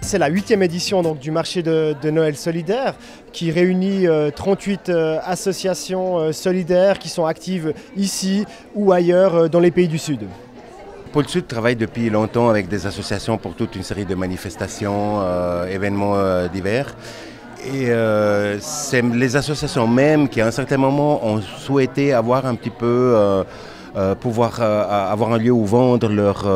C'est la 8e édition donc, du marché de Noël solidaire qui réunit 38 associations solidaires qui sont actives ici ou ailleurs dans les pays du Sud. Pôle Sud travaille depuis longtemps avec des associations pour toute une série de manifestations, événements divers. Et c'est les associations même qui à un certain moment ont souhaité avoir un petit peu, pouvoir avoir un lieu où vendre leurs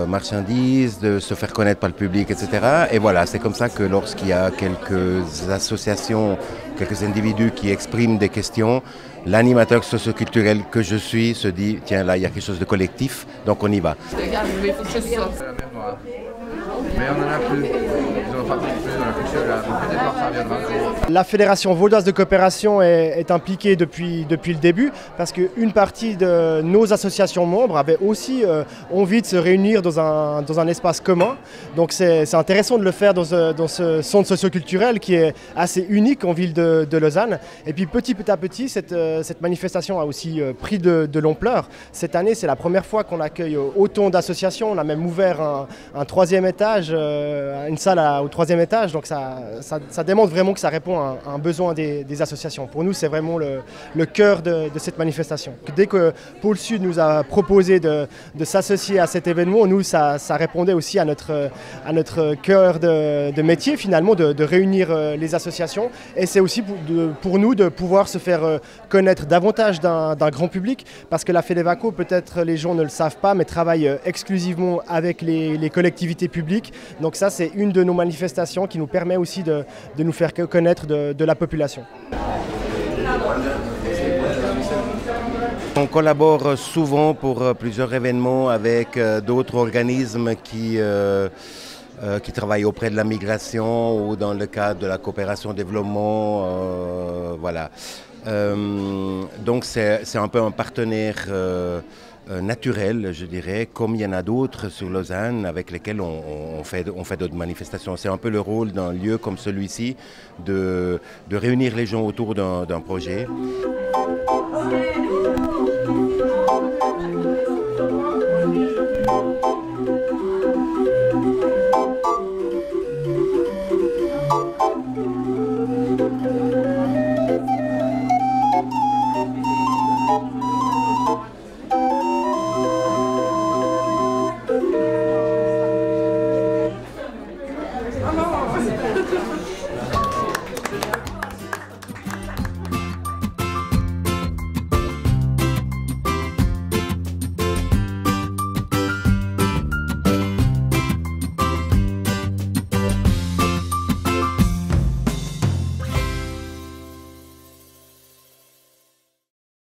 marchandises, de se faire connaître par le public, etc. Et voilà, c'est comme ça que lorsqu'il y a quelques associations, quelques individus qui expriment des questions, l'animateur socioculturel que je suis se dit, tiens là il y a quelque chose de collectif, donc on y va. Regarde, il faut que je sorte. La mer Noire. Mais on en a plus. Ils n'ont pas plus dans la culture là. Donc peut-être que ça viendra. La Fédération vaudoise de coopération est impliquée depuis le début parce qu'une partie de nos associations membres avait aussi envie de se réunir dans un espace commun. Donc c'est intéressant de le faire dans ce centre socioculturel qui est assez unique en ville de Lausanne. Et puis petit à petit, cette manifestation a aussi pris de l'ampleur. Cette année, c'est la première fois qu'on accueille autant d'associations. On a même ouvert un 3e étage, une salle au 3e étage. Donc ça démontre vraiment que ça répond à un besoin des associations. Pour nous, c'est vraiment le cœur de cette manifestation. Dès que Pôle Sud nous a proposé de s'associer à cet événement, nous, ça répondait aussi à notre cœur de métier, finalement, de réunir les associations. Et c'est aussi pour nous de pouvoir se faire connaître davantage d'un grand public, parce que la FEDEVACO, peut-être les gens ne le savent pas, mais travaille exclusivement avec les collectivités publiques. Donc ça, c'est une de nos manifestations qui nous permet aussi de nous faire connaître de la population. On collabore souvent pour plusieurs événements avec d'autres organismes qui travaillent auprès de la migration ou dans le cadre de la coopération développement. Voilà. Donc c'est un peu un partenaire naturel, je dirais, comme il y en a d'autres sur Lausanne avec lesquels on fait d'autres manifestations. C'est un peu le rôle d'un lieu comme celui-ci de réunir les gens autour d'un projet.